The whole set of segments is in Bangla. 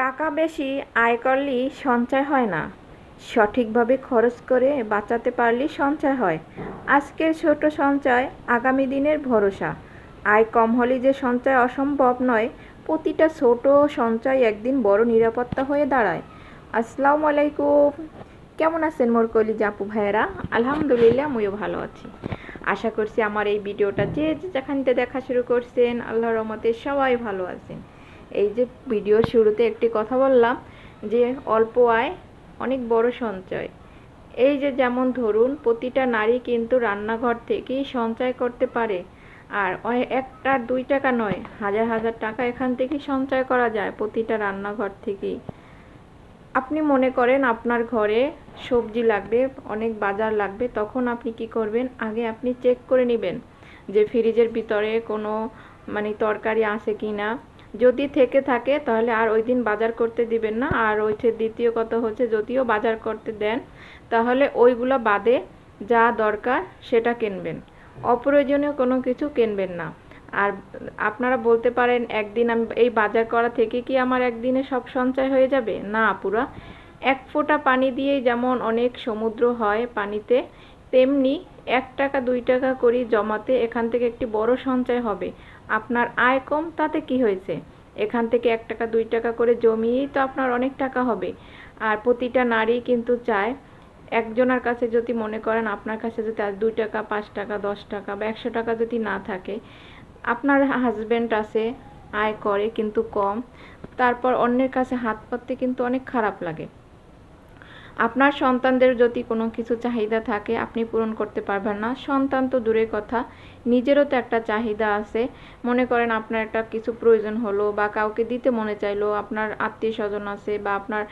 টাকা বেশি আয় করলেই সঞ্চয় হয় না, সঠিকভাবে খরচ করে বাঁচাতে পারলেই সঞ্চয় হয়। আজকের ছোট সঞ্চয় আগামী দিনের ভরসা। আয় কম হলে যে সঞ্চয় অসম্ভব নয়, প্রতিটা ছোট সঞ্চয় একদিন বড় নিরাপত্তা হয়ে দাঁড়ায়। আসসালামু আলাইকুম, কেমন আছেন মোর কলিজা আপু ভাইয়েরা? আলহামদুলিল্লাহ, আমিও ভালো আছি। আশা করছি আমার এই ভিডিওটা যে যেখানতে দেখা শুরু করছেন, আল্লাহর রহমতে সবাই ভালো আছেন। এই যে ভিডিওর শুরুতে একটি কথা বললাম যে অল্প আয় অনেক বড় সঞ্চয়। এই যে যেমন ধরুন, প্রতিটা নারী কিন্তু রান্নাঘর থেকেই সঞ্চয় করতে পারে। আর একটা 2 টাকা নয়, হাজার হাজার টাকা এখান থেকে সঞ্চয় করা যায় প্রতিটা রান্নাঘর থেকেই। আপনি মনে করেন আপনার ঘরে সবজি লাগবে, অনেক বাজার লাগবে, তখন আপনি কি করবেন? আগে আপনি চেক করে নেবেন যে ফ্রিজের ভিতরে কোনো তরকারি আছে কি না। যদি থেকে থাকে তাহলে আর ওই দিন বাজার করতে দিবেন না। আর ওইটা দ্বিতীয় কথা হচ্ছে, যদিও বাজার করতে দেন তাহলে ওইগুলো বাদে যা দরকার সেটা কিনবেন, অপ্রয়োজনীয় কোনো কিছু কিনবেন না। আর আপনারা বলতে পারেন, একদিন আমি এই বাজার করা থেকে কি আমার একদিনে সব সঞ্চয় হয়ে যাবে? না আপুরা, এক ফোঁটা পানি দিয়েই যেমন অনেক সমুদ্র হয় পানিতে, তেমনি 1 টাকা 2 টাকা করে জমাতে এখান থেকে একটি বড় সঞ্চয় হবে। আপনার আয় কম, তাতে কি হয়েছে? এখান থেকে 1 টাকা 2 টাকা করে জমিয়েই তো আপনার অনেক টাকা হবে। আর প্রতিটা নারী কিন্তু চায়, একজনের কাছে যদি মনে করেন আপনার কাছে যদি আজ 2 টাকা 5 টাকা 10 টাকা বা 100 টাকা যদি না থাকে, আপনার হাজবেন্ড আছে, আয় করে কিন্তু কম, তারপর অন্যের কাছে হাত পাততে কিন্তু অনেক খারাপ লাগে। আপনার সন্তানদের যদি কোনো কিছু চাহিদা থাকে, আপনি পূরণ করতে পারবেন না। সন্তান তো দূরের কথা, নিজেরও তো একটা চাহিদা আছে। মনে করেন আপনার একটা কিছু প্রয়োজন হলো বা কাউকে দিতে মনে চাইলো, আপনার আত্মীয় স্বজন আছে বা আপনার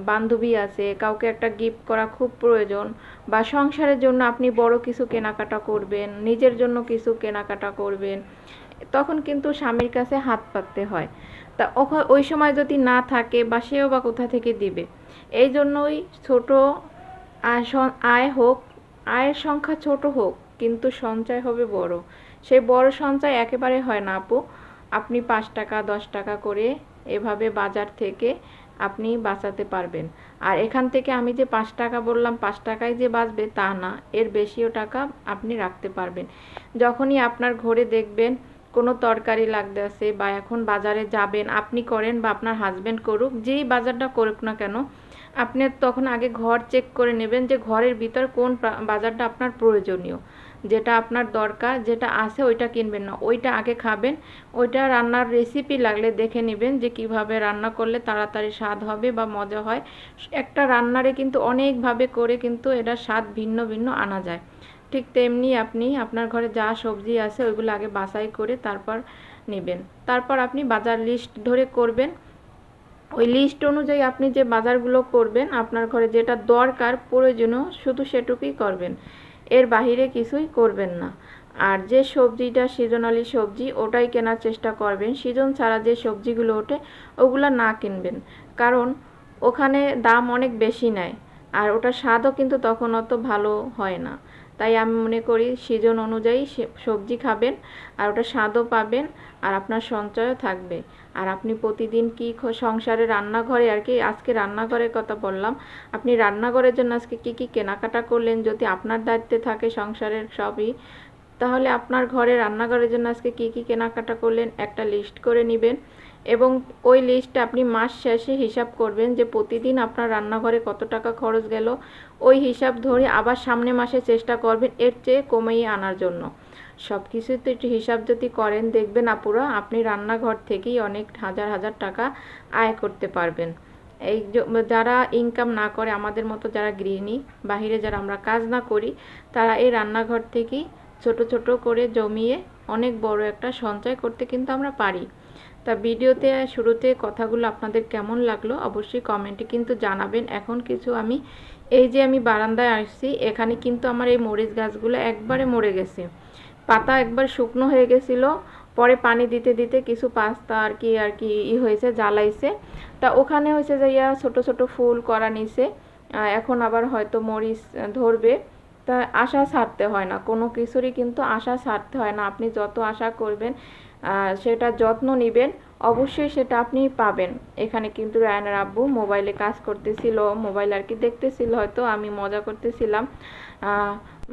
বান্ধবী আছে, কাউকে একটা গিফট করা খুব প্রয়োজন, বা সংসারের জন্য আপনি বড় কিছু কেনাকাটা করবেন, নিজের জন্য কিছু কেনাকাটা করবেন, তখন কিন্তু স্বামীর কাছে হাত পাততে হয়। তা ওই সময় যদি না থাকে, বা সেও বা কোথা থেকে দিবে? এই জন্যই ছোট আয় হোক, আয়ের সংখ্যা ছোট হোক, কিন্তু সঞ্চয় হবে বড়। সেই বড় সঞ্চয় একেবারে হয় না আপু। আপনি 5 টাকা 10 টাকা করে এভাবে বাজার থেকে আপনি বাঁচাতে পারবেন। আর এখান থেকে আমি যে 5 টাকা বললাম, 5 টাকায় যে বাঁচবে তা না, এর বেশিও টাকা আপনি রাখতে পারবেন। যখনই আপনার ঘরে দেখবেন কোনো তরকারি লাগতেছে, বা এখন বাজারে যাবেন, আপনি করেন বা আপনার হাজবেন্ড করুক, যেই বাজারটা করুক না কেন, আপনি তখন আগে ঘর চেক করে নেবেন যে ঘরের ভিতর কোন বাজারটা আপনার প্রয়োজনীয়, যেটা আপনার দরকার, যেটা আছে ওইটা কিনবেন না, ওইটা আগে খাবেন। ওইটা রান্নার রেসিপি লাগলে দেখে নেবেন যে কিভাবে রান্না করলে তাড়াতাড়ি স্বাদ হবে বা মজা হয়। একটা রান্নারে কিন্তু অনেকভাবে করে কিন্তু এটা স্বাদ ভিন্ন ভিন্ন আনা যায়। ঠিক তেমনি আপনি আপনার ঘরে যা সবজি আছে ওইগুলো আগে বাছাই করে তারপর নেবেন। তারপর আপনি বাজার লিস্ট ধরে করবেন। ওই লিস্ট অনুযায়ী আপনি যে বাজারগুলো করবেন, আপনার ঘরে যেটা দরকার প্রয়োজনীয় শুধু সেটুকুই করবেন, এর বাহিরে কিছুই করবেন না। আর যে সবজিটা সিজনালি সবজি, ওটাই কেনার চেষ্টা করবেন। সিজন ছাড়া যে সবজিগুলো ওঠে ওগুলো না কিনবেন, কারণ ওখানে দাম অনেক বেশি নেয়, আর ওটার স্বাদও কিন্তু তখন অত ভালো হয় না। তাই আমি মনে করি সিজন অনুযায়ী সবজি খাবেন, আর ওটা স্বাদও পাবেন, আর আপনার সঞ্চয়ও থাকবে। আর আপনি প্রতিদিন কি সংসারে রান্নাঘরে, আর কি আজকে রান্নাঘরের কথা বললাম, আপনি রান্নাঘরের জন্য আজকে কি কি কেনাকাটা করলেন, যদি আপনার দায়িত্বে থাকে সংসারের সবই, তাহলে আপনার ঘরে রান্নাঘরের জন্য আজকে কি কি কেনাকাটা করলেন একটা লিস্ট করে নেবেন। এবং ওই লিস্টটা আপনি মাস শেষে হিসাব করবেন যে প্রতিদিন আপনার রান্নাঘরে কত টাকা খরচ গেল। ওই হিসাব ধরে আবার সামনে মাসে চেষ্টা করবেন এর চেয়ে কমিয়ে আনার জন্য। সব কিছুতে একটু হিসাব যদি করেন, দেখবেন আপুরা, আপনি রান্নাঘর থেকেই অনেক হাজার হাজার টাকা আয় করতে পারবেন। এই যারা ইনকাম না করে, আমাদের মতো যারা গৃহিণী, বাহিরে যারা আমরা কাজ না করি, তারা এই রান্নাঘর থেকেই ছোট ছোট করে জমিয়ে অনেক বড় একটা সঞ্চয় করতে কিন্তু আমরা পারি। তা ভিডিওতে শুরুতে কথাগুলো আপনাদের কেমন লাগলো অবশ্যই কমেন্টে কিন্তু জানাবেন। এখন কিছু আমি বারান্দায় আসছি, এখানে কিন্তু আমার এই মরিচ গাছগুলো একবারে মরে গেছে, পাতা একবার শুকনো হয়ে গেছিলো, পরে পানি দিতে দিতে কিছু পাতা আর কি হয়েছে, জ্বালাইছে। তা ওখানে হয়েছে যে ছোট ছোট ফুল করা নিছে, এখন আবার হয়তো মরিচ ধরবে। তা আশা ছাড়তে হয় না, কোনো কিছুরই কিন্তু আশা ছাড়তে হয় না। আপনি যত আশা করবেন, সেটা যত্ন নেবেন, অবশ্যই সেটা আপনি পাবেন। এখানে কিন্তু রায়ানের আব্বু মোবাইলে কাজ করতেছিল, মোবাইল আর কি দেখতেছিল, হয়তো আমি মজা করতেছিলাম।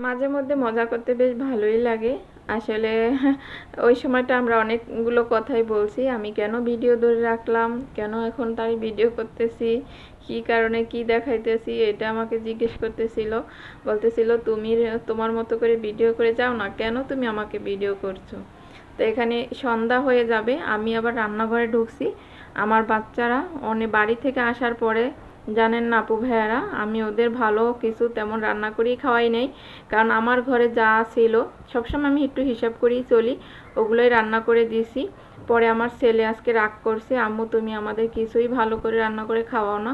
মাঝে মধ্যে মজা করতে বেশ ভালোই লাগে আসলে। ওই সময়টা আমরা অনেকগুলো কথাই বলছি, আমি কেন ভিডিও ধরে রাখলাম, কেন এখন তার ভিডিও করতেছি, কি কারণে কি দেখাইতেছি, এটা আমাকে জিজ্ঞেস করতেছিল। বলতেছিল তুমি তোমার মতো করে ভিডিও করে যাও না, কেন তুমি আমাকে ভিডিও করছো। তো এখানে সন্ধ্যা হয়ে যাবে, আমি আবার রান্নাঘরে ঢুকছি। আমার বাচ্চারা বাড়ি থেকে আসার পরে জানেন না আপু ভাইয়ারা, আমি ওদের ভালো কিছু তেমন রান্না করেই খাওয়াই নাই, কারণ আমার ঘরে যা ছিল সবসময় আমি একটু হিসাব করেই চলি, ওগুলোই রান্না করে দিয়েছি। পরে আমার ছেলে আজকে রাগ করছে, আম্মু তুমি আমাদের কিছুই ভালো করে রান্না করে খাওয়াও না।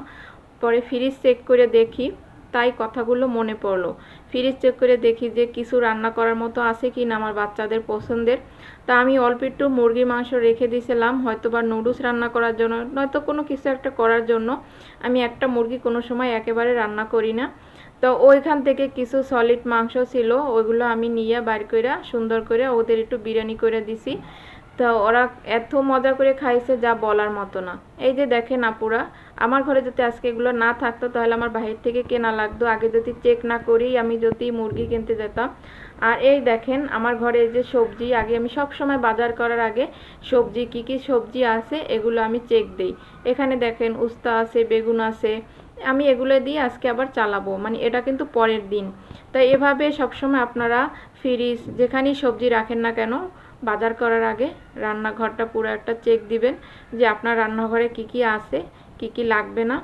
পরে ফ্রিজ চেক করে দেখি, তাই কথাগুলো মনে পড়লো। ফ্রিজ চেক করে দেখি যে কিছু রান্না করার মতো আছে কি না আমার বাচ্চাদের পছন্দের। তা আমি অল্প একটু মুরগির মাংস রেখে দিয়েছিলাম, হয়তো বা নুডলস রান্না করার জন্য, নয়তো কোনো কিছু একটা করার জন্য। আমি একটা মুরগি কোনো সময় একেবারে রান্না করি না। তো ওইখান থেকে কিছু সলিড মাংস ছিল, ওইগুলো আমি নিয়ে বাইর করে সুন্দর করে ওদের একটু বিরিয়ানি করে দিছি। তো ওরা এত মজা করে খাইছে যা বলার মতো না। এই যে দেখেন আপুরা, আমার ঘরে যদি আজকে এগুলো না থাকতো তাহলে আমার বাহির থেকে কেনা লাগতো, আগে যদি চেক না করি আমি যদি মুরগি কিনতে যেতাম। আর এই দেখেন আমার ঘরে এই যে সবজি, আগে আমি সব সময় বাজার করার আগে সবজি কি কি সবজি আছে এগুলো আমি চেক দেই। এখানে দেখেন উস্তা আছে, বেগুন আছে, আমি এগুলো দিয়ে আজকে আবার চালাবো, মানে এটা কিন্তু পরের দিন। তাই এভাবে সবসময় আপনারা ফ্রিজ যেখানেই সবজি রাখেন না কেন, বাজার করার আগে রান্নাঘরটা পুরো একটা চেক দিবেন যে আপনার রান্নাঘরে কি কি আছে, কি কি লাগবে না।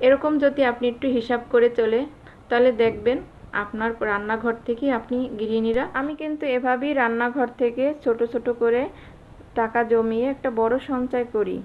এরকম যদি আপনি একটু হিসাব করে চলে, তাহলে দেখবেন আপনার রান্নাঘর থেকে আপনি গৃহিণীরা, আমি কিন্তু এভাবেই রান্নাঘর থেকে ছোট ছোট করে টাকা জমিয়ে একটা বড় সঞ্চয় করি।